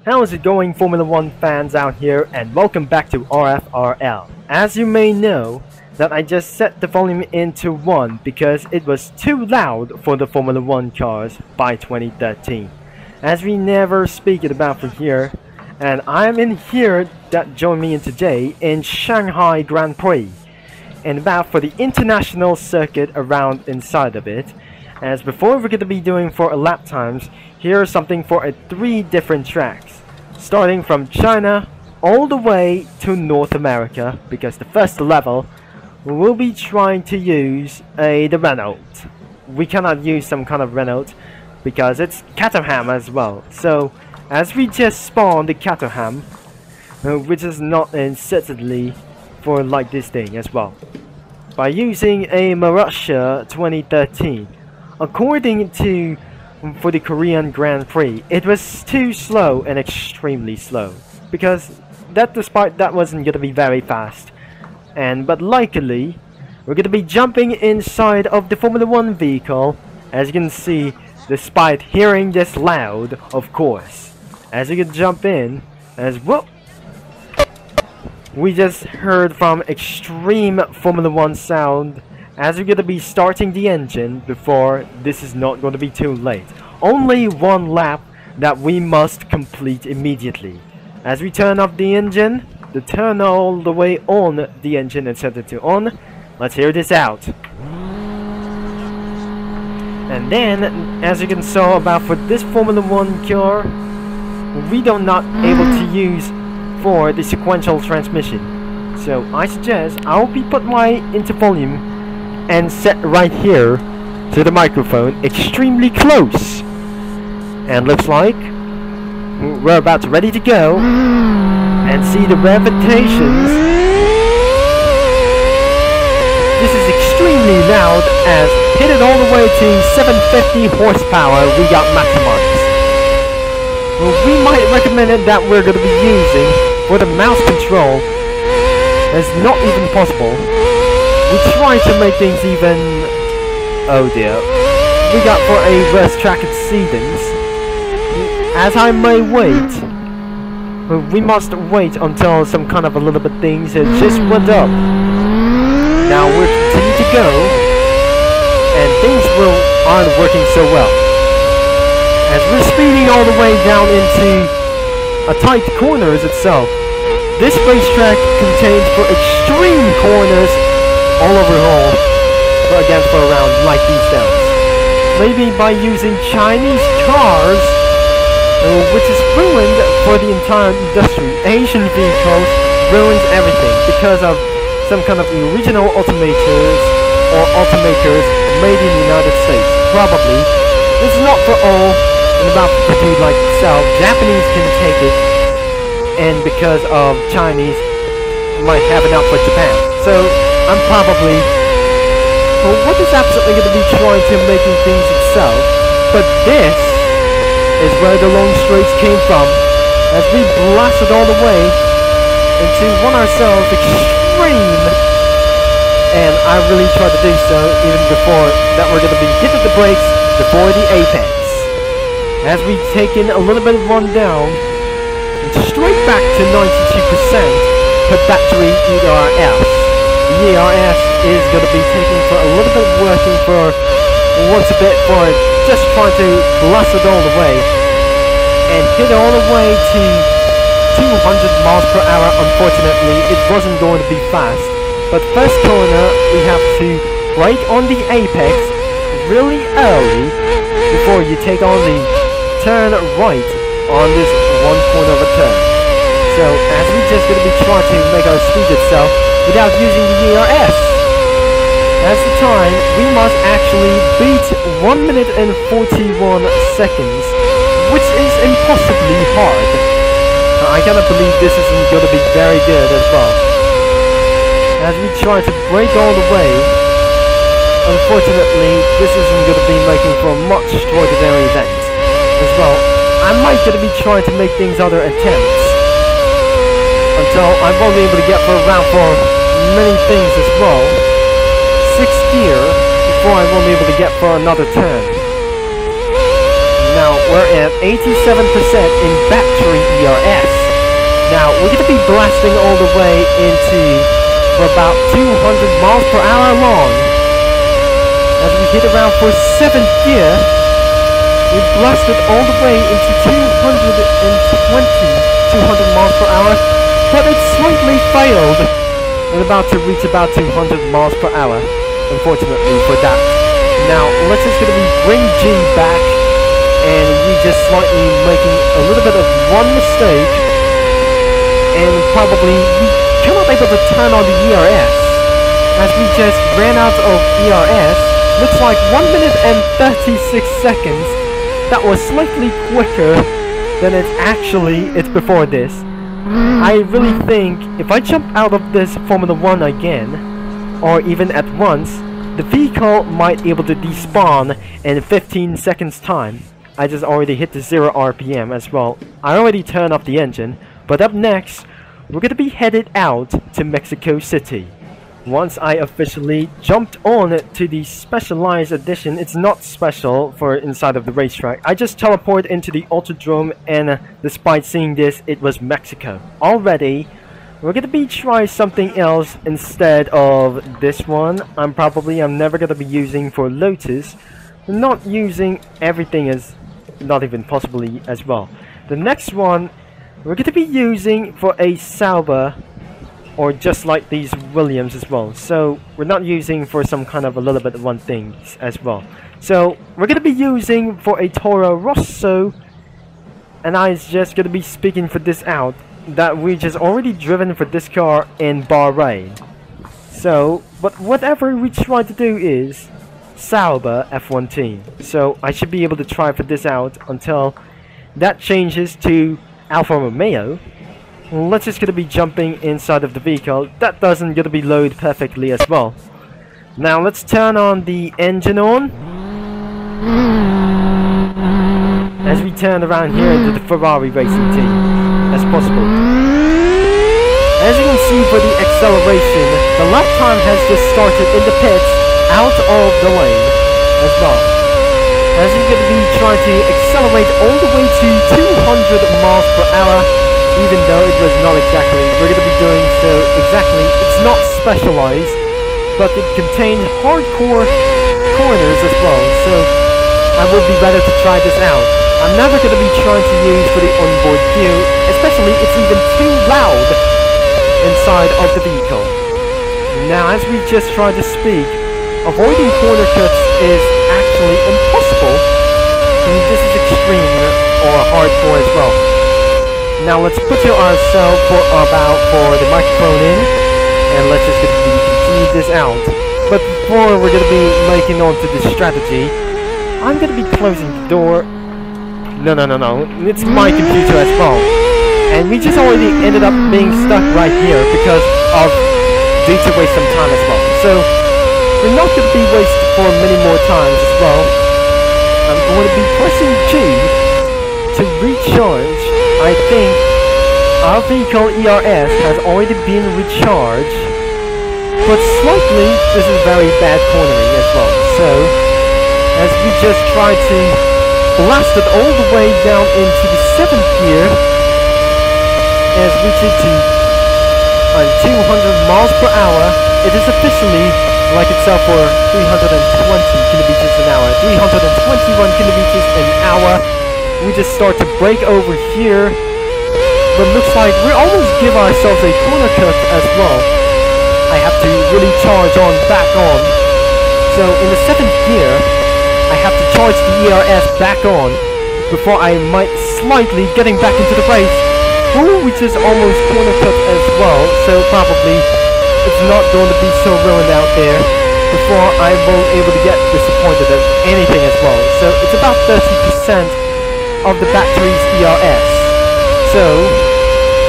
How is it going, Formula 1 fans out here, and welcome back to RFRL. As you may know, that I just set the volume into 1 because it was too loud for the Formula 1 cars by 2013. As we never speak it about from here, and I'm in here that joined me in today in Shanghai Grand Prix, and about for the international circuit around inside of it. As before we're going to be doing for lap times, here's something for 3 different tracks, starting from China all the way to North America, because the first level we'll be trying to use the Renault. We cannot use some kind of Renault because it's Caterham as well. So as we just spawned the Caterham, which is not certainly for like this thing as well, by using a Marussia 2013. According to for the Korean Grand Prix, it was too slow and extremely slow, because that despite that wasn't gonna be very fast. But luckily we're gonna be jumping inside of the Formula 1 vehicle, as you can see, despite hearing this loud, of course. As you can jump in, as whoop, we just heard from extreme Formula 1 sound, as we're going to be starting the engine before this is not going to be too late. Only 1 lap that we must complete immediately. As we turn off the engine, turn all the way on the engine and set it to on. Let's hear this out. And then, as you can see about for this Formula 1 car, we are not able to use for the sequential transmission. So I suggest I'll be put my into volume and set right here to the microphone, extremely close. And looks like we're about to ready to go and see the revitations. This is extremely loud, as hit it all the way to 750 horsepower we got maximized. We might recommend it that we're going to be using for the mouse control. It's not even possible. We try to make things even... oh dear. We got for a worse track exceedance. As I may wait, we must wait until some kind of a little bit things just went up. Now we're continuing to go, and things aren't working so well. As we're speeding all the way down into a tight corners itself. This racetrack contains for extreme corners all overall, for around like these downs. Maybe by using Chinese cars, which is ruined for the entire industry. Asian vehicles ruins everything because of some kind of original automakers or automakers made in the United States. Probably. This is not for all, and about to do like itself. Japanese can take it, and because of Chinese might have enough for Japan. So I'm probably, what is absolutely going to be trying to making things itself, but this is where the long straights came from, as we blasted all the way into one ourselves extreme, and I really tried to do so even before that we're going to be hitting the brakes before the apex. As we take in a little bit of run down, and straight back to 92% per battery ERS. The ERS is going to be taking for a little bit working for once a bit for just trying to blast it all the way and hit all the way to 200 miles per hour. Unfortunately, it wasn't going to be fast, but first corner we have to brake on the apex really early before you take on the turn right on this 1 corner of a turn. So as we just going to be trying to make our speed itself without using the ERS. As the time, we must actually beat 1 minute and 41 seconds, which is impossibly hard. I cannot believe this isn't going to be very good as well. As we try to brake all the way, unfortunately this isn't going to be making for a much extraordinary event as well. I might going to be trying to make things other attempts until I won't be able to get for around for many things as well. 6th gear before I won't be able to get for another turn. Now we're at 87% in battery ERS. Now, we're going to be blasting all the way into for about 200 miles per hour long. As we hit around for 7th gear, we blasted all the way into 200 miles per hour, but it slightly failed. And about to reach about 200 miles per hour, unfortunately for that. Now, let's just gonna bring G back, and we just slightly making a little bit of one mistake, and probably we cannot able to turn on the ERS, as we just ran out of ERS. Looks like 1 minute and 36 seconds. That was slightly quicker than it's before this. I really think if I jump out of this Formula 1 again, or even at once, the vehicle might be able to despawn in 15 seconds time. I just already hit the 0 RPM as well. I already turned off the engine, but up next, we're gonna be headed out to Mexico City. Once I officially jumped on to the specialized edition, it's not special for inside of the racetrack. I just teleported into the Autodrome, and despite seeing this, it was Mexico. Already, we're gonna be trying something else instead of this one. I'm never gonna be using for Lotus. Not using everything as not even possibly as well. The next one, we're gonna be using for a Sauber, or just like these Williams as well. So we're not using for some kind of a little bit of one thing as well. So we're gonna be using for a Toro Rosso, and I was just gonna be speaking for this out that we just already driven for this car in Bahrain. So, but whatever we try to do is Sauber F1 team. So I should be able to try for this out until that changes to Alfa Romeo. Let's just gonna be jumping inside of the vehicle. That doesn't gonna be loaded perfectly as well. Now let's turn on the engine on. As we turn around here into the Ferrari racing team as possible. As you can see for the acceleration, the lap time has just started in the pits out of the lane as well. As you're gonna be trying to accelerate all the way to 200 miles per hour. Even though it was not exactly, we're going to be doing so exactly, it's not specialized, but it contains hardcore corners as well, so I would be better to try this out. I'm never going to be trying to use for the onboard view, especially it's even too loud inside of the vehicle. Now as we just try to speak, avoiding corner cuts is actually impossible, and this is extreme or hardcore as well. Now let's put ourselves for the microphone in, and let's just continue this out. But before we're gonna be making on to this strategy, I'm gonna be closing the door. No, it's my computer as well, and we just already ended up being stuck right here because of due to waste some time as well. So we're not gonna be wasted for many more times as well. I'm going to be pressing G to recharge. I think our vehicle ERS has already been recharged, but slightly this is very bad cornering as well. So as we just try to blast it all the way down into the 7th gear, as we get to 200 miles per hour, it is officially like itself for 320 kilometers an hour, 321 kilometers an hour. We just start to brake over here, but looks like we almost give ourselves a corner cut as well. I have to really charge on back on. So in the 7th gear, I have to charge the ERS back on before I might slightly getting back into the race. Ooh, we just almost corner cut as well, so probably it's not going to be so ruined out there before I won't able to get disappointed at anything as well. So it's about 30% of the battery's ERS. So,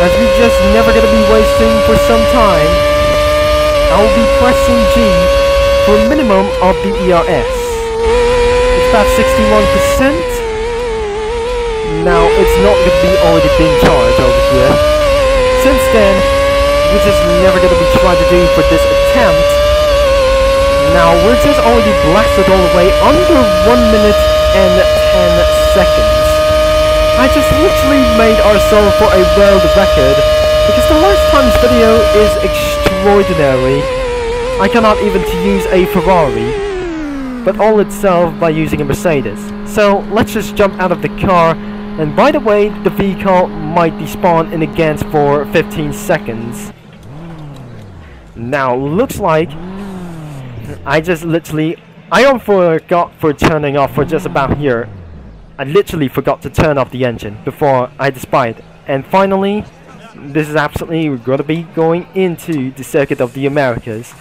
as we just never gonna be wasting for some time, I will be pressing G for a minimum of the ERS. It's about 61%. Now it's not gonna be already being charged over here. Since then, we're just never gonna be trying to do for this attempt. Now we're just already blasted all the way under 1 minute and 10 seconds. I just literally made ourselves for a world record because the last time's video is extraordinary. I cannot even use a Ferrari, but all itself by using a Mercedes. So let's just jump out of the car, and by the way, the vehicle might despawn in again for 15 seconds. Now looks like I forgot for turning off for just about here. I literally forgot to turn off the engine before I despite. And finally, this is absolutely going to be going into the Circuit of the Americas.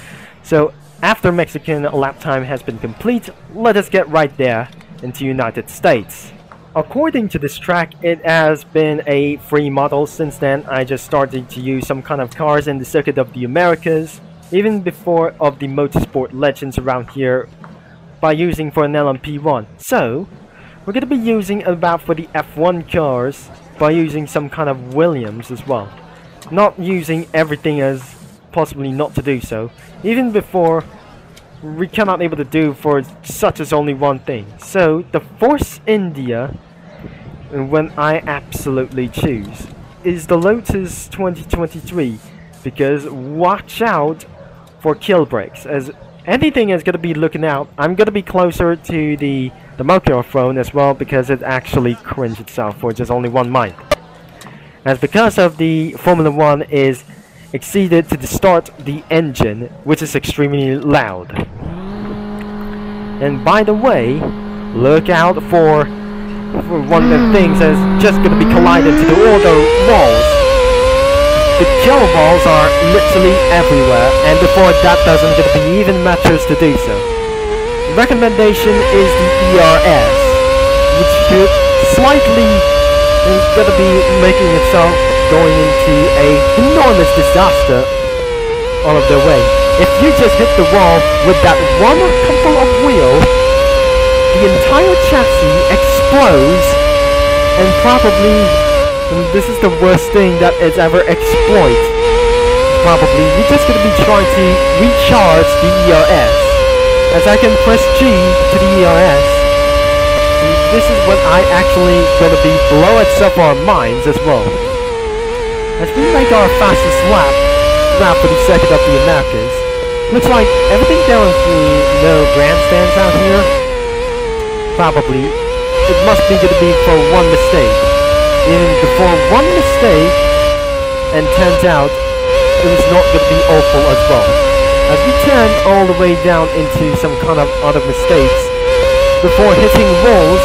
So after Mexican lap time has been complete, let us get right there into United States. According to this track, it has been a free model since then. I just started to use some kind of cars in the Circuit of the Americas, even before of the motorsport legends around here, by using for an LMP1. So we're going to be using about for the F1 cars by using some kind of Williams as well. Not using everything as possibly not to do so. Even before, we cannot able to do for such as only one thing. So the Force India, when I absolutely choose, is the Lotus 2023, because watch out for kill brakes, as anything is going to be looking out. I'm going to be closer to the microphone as well, because it actually cringe itself for just only one mic. As because of the Formula 1 is exceeded to start the engine, which is extremely loud. And by the way, look out for one of the things that's just going to be colliding to all the walls. The kill walls are literally everywhere, and before that doesn't going to be even matters to do so. The recommendation is the ERS, which should slightly is going to be making itself going into a enormous disaster all of the way. If you just hit the wall with that one couple of wheel, the entire chassis explodes, and probably this is the worst thing that is ever exploit. Probably you're just going to be trying to recharge the ERS. As I can press G to the ERS, this is when I actually going to be blow itself our minds as well. As we make our fastest lap for the Circuit of the Americas, looks like everything down the grandstands out here, probably it must be going to be for one mistake. Even before one mistake, and turns out it was not going to be awful as well. As we turn all the way down into some kind of other mistakes, before hitting walls,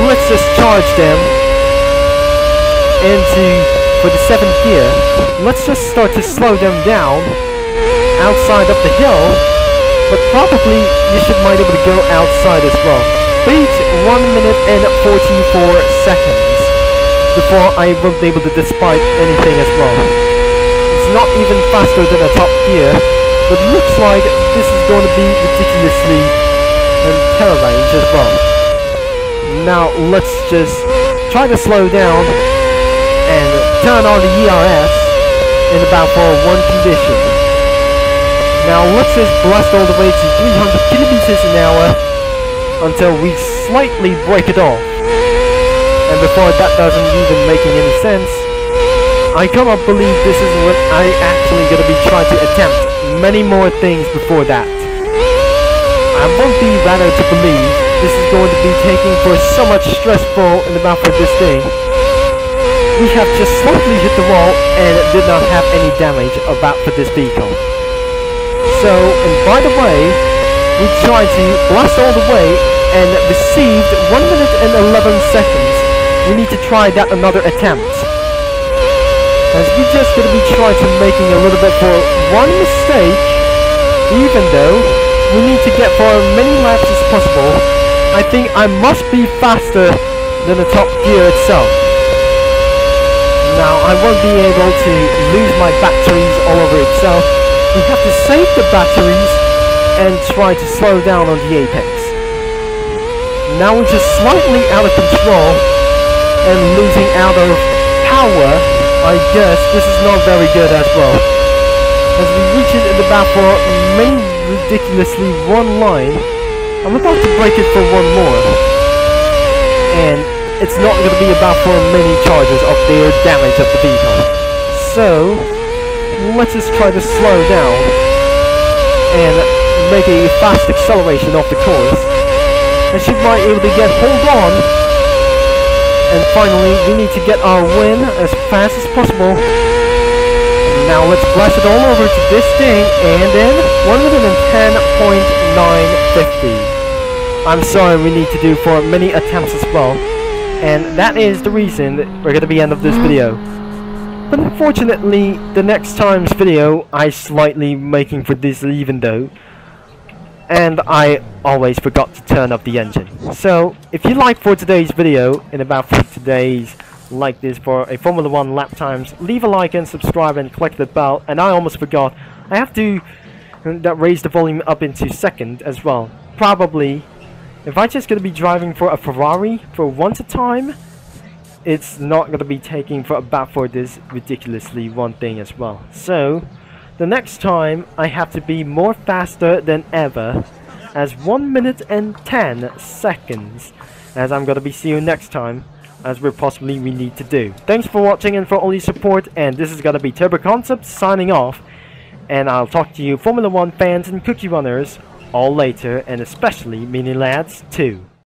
let's just charge them into for the 7th gear. Let's just start to slow them down outside of the hill, but probably you should might be able to go outside as well. Beat 1 minute and 44 seconds before I won't be able to despite anything as well. It's not even faster than a top gear, but it looks like this is going to be ridiculously terror range as well. Now let's just try to slow down and turn on the ERS in about for one condition. Now let's just blast all the way to 300 kilometers an hour until we slightly break it off. And before that doesn't even making any sense, I cannot believe this is what I actually going to be trying to attempt many more things before that. I won't be rather to believe this is going to be taking for so much stressful and about for this thing. We have just slightly hit the wall and did not have any damage about for this vehicle. So, and by the way, we tried to blast all the way and received 1 minute and 11 seconds. We need to try that another attempt. As we just going to be trying to making a little bit for one mistake, even though we need to get for as many laps as possible. I think I must be faster than the top gear itself. Now I won't be able to lose my batteries all over itself. We have to save the batteries and try to slow down on the apex. Now we're just slightly out of control and losing out of power. I guess this is not very good as well. As we reach it in about for many ridiculously one line, I'm about to break it for one more. And it's not going to be about for many charges of their damage of the vehicle. So let's just try to slow down and make a fast acceleration of the course, and she might be able to get hold on. And finally, we need to get our win as fast as possible. Now let's blast it all over to this thing, and then 110.950. I'm sorry, we need to do for many attempts as well, and that is the reason that we're gonna be end of this video. But unfortunately, the next time's video I slightly making for this even though, and I always forgot to turn up the engine. So if you like for today's video, and about for today's like this for a Formula 1 lap times, leave a like and subscribe and click the bell. And I almost forgot, I have to raise the volume up into second as well. Probably if I just gonna be driving for a Ferrari for once a time, it's not gonna be taking for about for this ridiculously one thing as well. So the next time I have to be more faster than ever, as 1 minute and 10 seconds, as I'm gonna be seeing you next time, as we need to do. Thanks for watching and for all your support, and this is gonna be Turbo Concepts signing off, and I'll talk to you Formula 1 fans and cookie runners all later, and especially mini lads too.